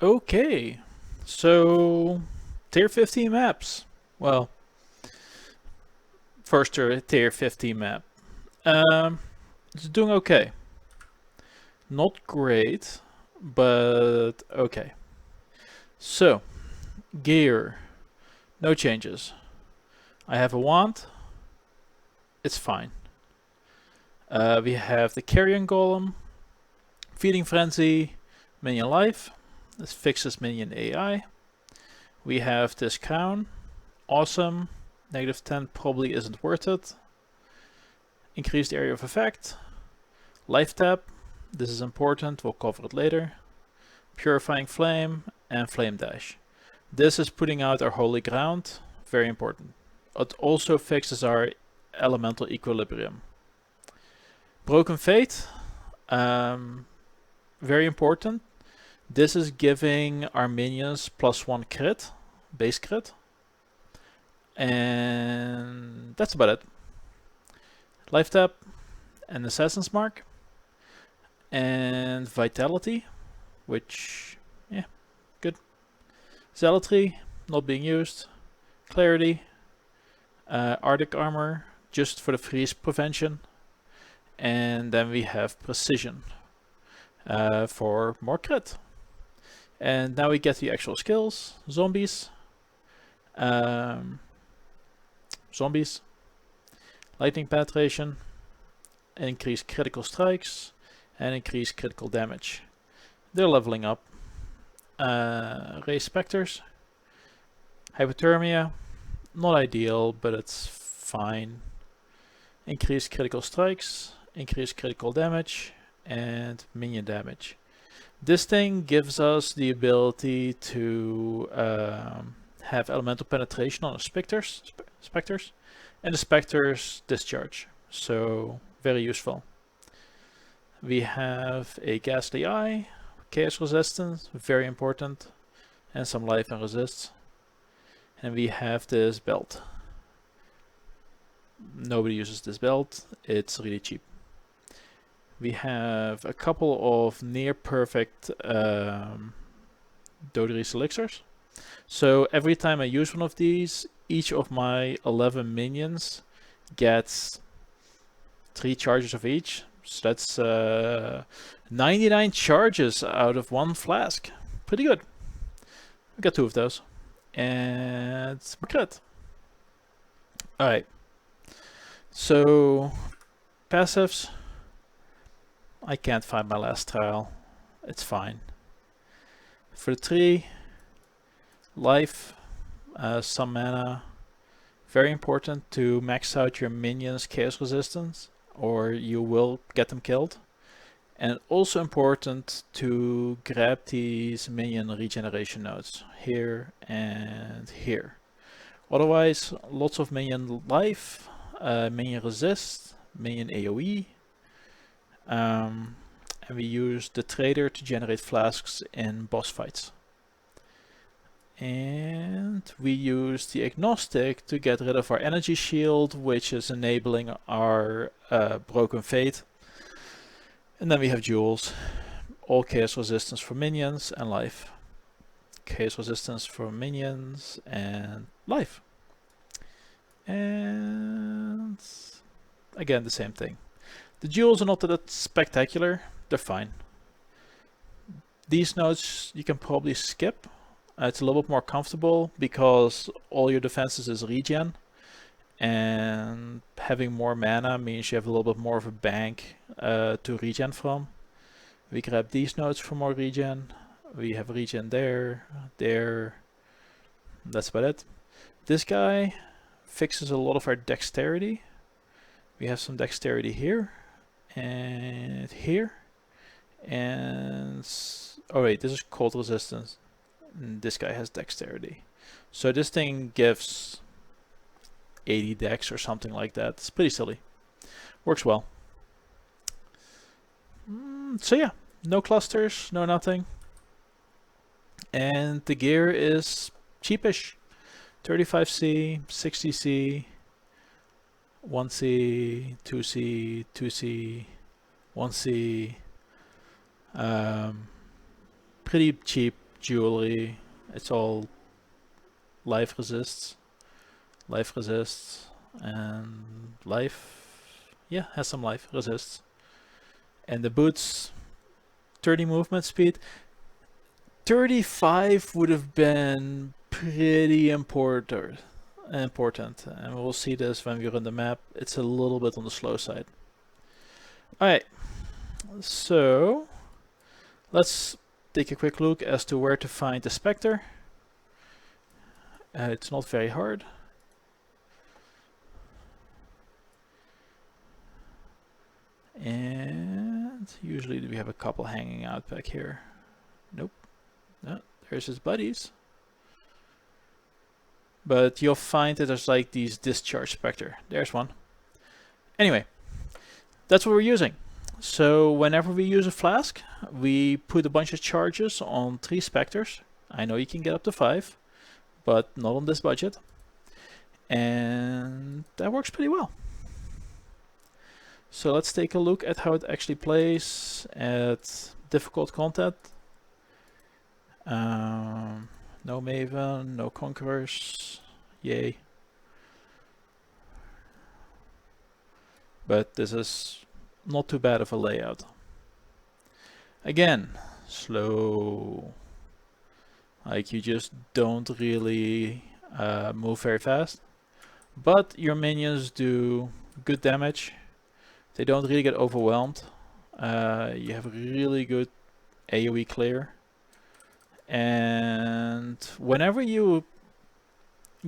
Okay, so tier 15 maps. Well, first tier 15 map. It's doing okay. Not great, but okay. So, gear, no changes. I have a wand, it's fine. We have the carrion golem, feeding frenzy, minion life. This fixes minion AI. We have this crown, awesome. -10 probably isn't worth it. Increased area of effect. Life tap, this is important, we'll cover it later. Purifying flame and flame dash. This is putting out our holy ground, very important. It also fixes our elemental equilibrium. Broken fate, very important. This is giving our minions +1 crit, base crit. And that's about it. Life tap and Assassin's Mark. And Vitality, which, yeah, good. Zealotry, not being used. Clarity. Arctic Armor, just for the freeze prevention. And then we have Precision for more crit. And now we get the actual skills. Zombies. Zombies. Lightning Penetration. Increase critical strikes. And increase critical damage. They're leveling up. Raise specters. Hypothermia. Not ideal, but it's fine. Increase critical strikes. Increase critical damage. And minion damage. This thing gives us the ability to have elemental penetration on the specters, and the specters discharge. So very useful. We have a ghastly eye, chaos resistance, very important, and some life and resist. And we have this belt. Nobody uses this belt, it's really cheap. We have a couple of near perfect doedre elixirs. So every time I use one of these, each of my 11 minions gets 3 charges of each. So that's 99 charges out of 1 flask. Pretty good. We got 2 of those. And crit. Alright. So, passives. I can't find my last trial. It's fine. For the 3, life, some mana. Very important to max out your minions' chaos resistance, or you will get them killed. And also important to grab these minion regeneration nodes here and here. Otherwise, lots of minion life, minion resist, minion AoE. And we use the trader to generate flasks in boss fights. And we use the agnostic to get rid of our energy shield, which is enabling our broken fate. And then we have jewels, all chaos resistance for minions and life. Chaos resistance for minions and life. And again, the same thing. The jewels are not that spectacular, they're fine. These nodes you can probably skip. It's a little bit more comfortable because all your defenses is regen, and having more mana means you have a little bit more of a bank to regen from. We grab these nodes for more regen. We have regen there, there. That's about it. This guy fixes a lot of our dexterity. We have some dexterity here and here. And oh wait, this is cold resistance. This guy has dexterity. So this thing gives 80 dex or something like that. It's pretty silly. Works well. So yeah, no clusters, no nothing. And the gear is cheapish. 35C, 60C, 1C, 2C, 2C, 1C. Pretty cheap jewelry. It's all life resists, and life, yeah, has some life resists. And the boots, 30 movement speed. 35 would have been pretty important, and we'll see this when we run the map. It's a little bit on the slow side. Alright, so let's take a quick look as to where to find the specter. It's not very hard. And usually we have a couple hanging out back here. Nope. No, there's his buddies. But you'll find that there's like these discharge specter. There's one. Anyway, that's what we're using. So whenever we use a flask, we put a bunch of charges on 3 specters. I know you can get up to 5, but not on this budget. And that works pretty well. So let's take a look at how it actually plays at difficult content. No Maven, no Conquerors, yay. But this is not too bad of a layout. Again, slow. Like, you just don't really move very fast. But your minions do good damage. They don't really get overwhelmed. You have a really good AoE clear. And whenever you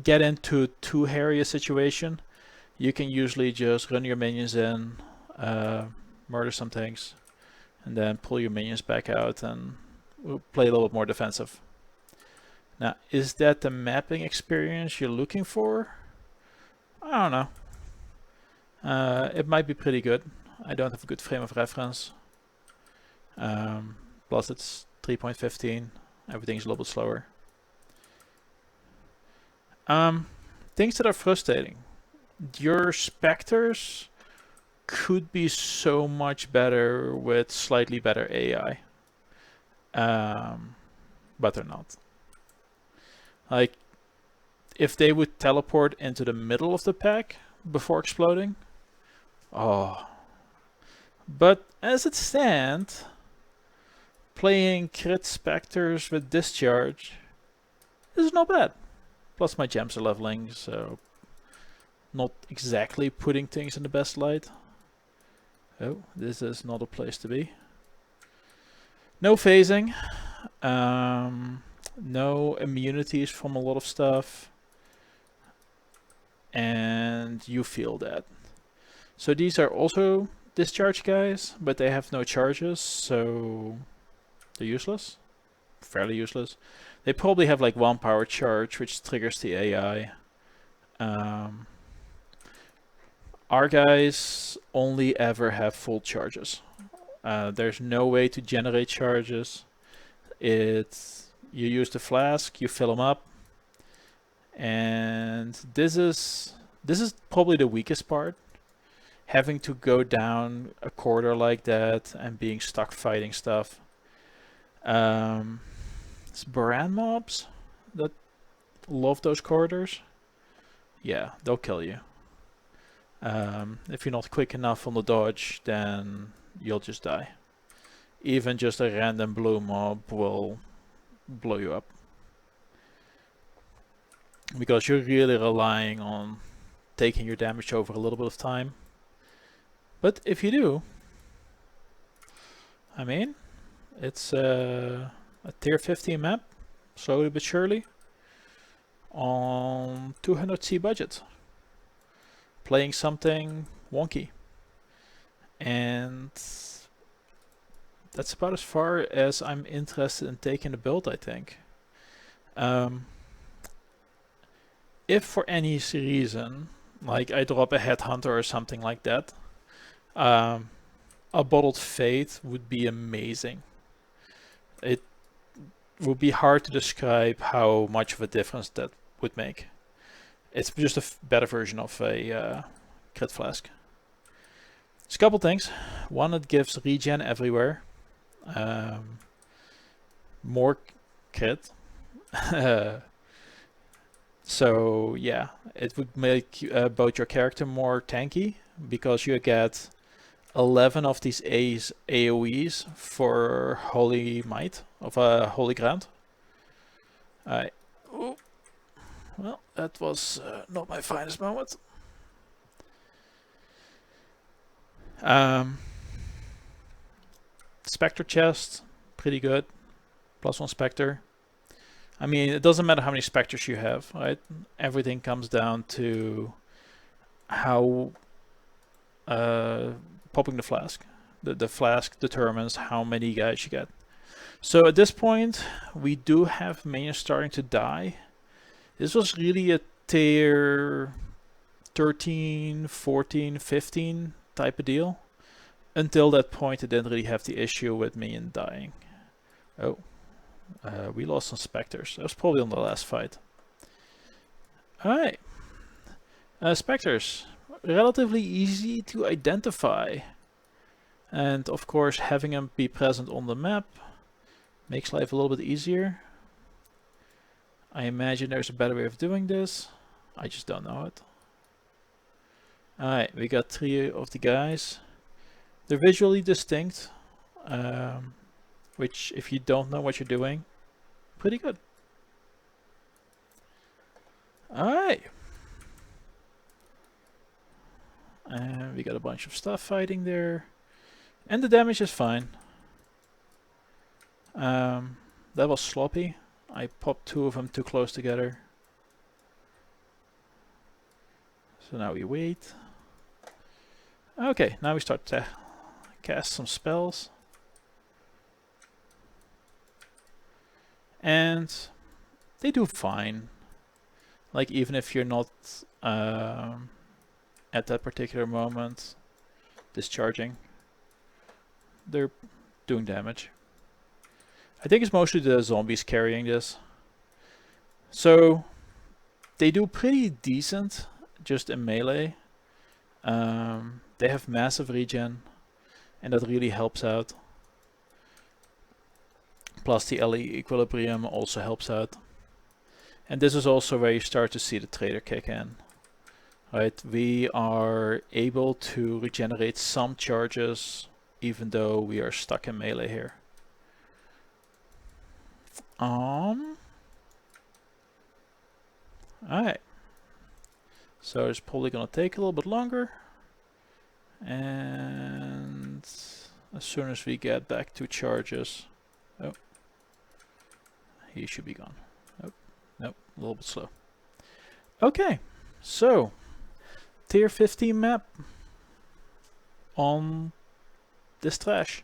get into too hairy a situation, you can usually just run your minions in, murder some things, and then pull your minions back out and play a little bit more defensive. Now, is that the mapping experience you're looking for? I don't know. It might be pretty good. I don't have a good frame of reference. Plus it's 3.15. Everything's a little bit slower. Things that are frustrating. Your specters could be so much better with slightly better AI. But they're not. Like, if they would teleport into the middle of the pack before exploding. Oh. But as it stands, playing crit specters with discharge is not bad. Plus my gems are leveling, so not exactly putting things in the best light. Oh, this is not a place to be. No phasing. No immunities from a lot of stuff. And you feel that. So these are also discharge guys, but they have no charges, so they're useless. Fairly useless. They probably have like 1 power charge, which triggers the AI. Our guys only ever have full charges. There's no way to generate charges. You use the flask, you fill them up, and this is probably the weakest part. Having to go down a corridor like that and being stuck fighting stuff. It's Baran mobs that love those corridors. Yeah, they'll kill you. If you're not quick enough on the dodge, then you'll just die. Even just a random blue mob will blow you up. Because you're really relying on taking your damage over a little bit of time. But if you do, I mean, it's a tier 15 map, slowly but surely, on 200C budget. Playing something wonky. And that's about as far as I'm interested in taking the build, I think. If for any reason, like I drop a headhunter or something like that, a bottled fate would be amazing. It would be hard to describe how much of a difference that would make. It's just a better version of a crit flask. There's a couple things. One, it gives regen everywhere. More crit. So yeah, it would make both your character more tanky because you get 11 of these AoEs for Holy Might of a Holy Ground. Oh, well, that was not my finest moment. Spectre chest, pretty good. +1 Spectre. I mean, it doesn't matter how many specters you have, right? Everything comes down to how popping the flask. The flask determines how many guys you get. So at this point, we do have minions starting to die. This was really a tier 13, 14, 15 type of deal. Until that point, I didn't really have the issue with minion dying. Oh. We lost some specters. That was probably on the last fight. Alright. Specters. Relatively easy to identify. And of course, having them be present on the map makes life a little bit easier. I imagine there's a better way of doing this. I just don't know it. Alright, we got 3 of the guys. They're visually distinct. Which, if you don't know what you're doing, pretty good. Alright. And we got a bunch of stuff fighting there. And the damage is fine. That was sloppy. I popped 2 of them too close together. So now we wait. Okay, now we start to cast some spells. And they do fine. Like, even if you're not at that particular moment discharging, they're doing damage. I think it's mostly the zombies carrying this. So they do pretty decent just in melee. They have massive regen, and that really helps out. Plus the LE equilibrium also helps out. And this is also where you start to see the trader kick in. Right, we are able to regenerate some charges even though we are stuck in melee here. Alright. So it's probably gonna take a little bit longer. And as soon as we get back to charges, oh, he should be gone. Nope, nope, a little bit slow. Okay, so tier 15 map on this trash.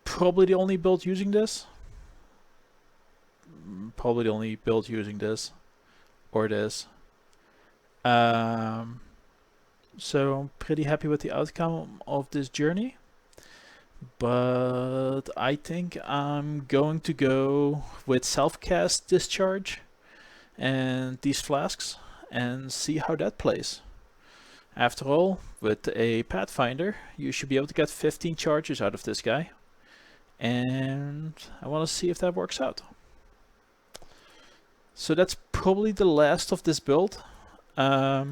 Probably the only build using this. Probably the only build using this or this. So I'm pretty happy with the outcome of this journey. But I think I'm going to go with self-cast discharge and these flasks and see how that plays. After all, with a Pathfinder, you should be able to get 15 charges out of this guy. And I want to see if that works out. So that's probably the last of this build. Try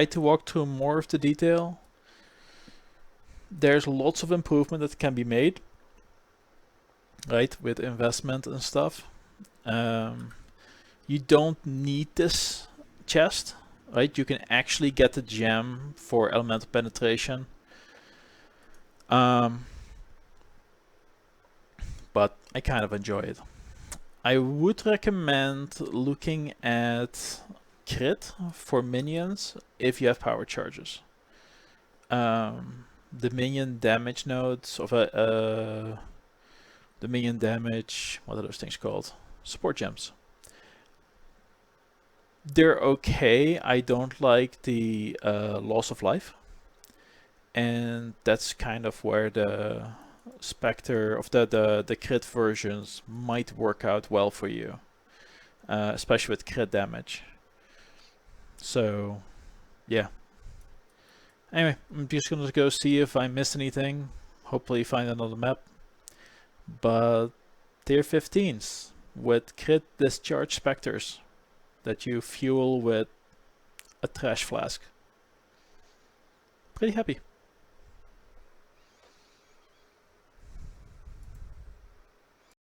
to walk through more of the detail. There's lots of improvement that can be made, right, with investment and stuff. You don't need this chest, right? You can actually get the gem for elemental penetration. But I kind of enjoy it. I would recommend looking at crit for minions if you have power charges. The minion damage nodes of the minion damage, what are those things called? Support gems. They're okay. I don't like the loss of life, and that's kind of where the specter of the crit versions might work out well for you, especially with crit damage. So yeah, anyway, I'm just gonna go see if I missed anything, hopefully find another map, but tier 15s with crit discharge specters that you fuel with a trash flask. Pretty happy.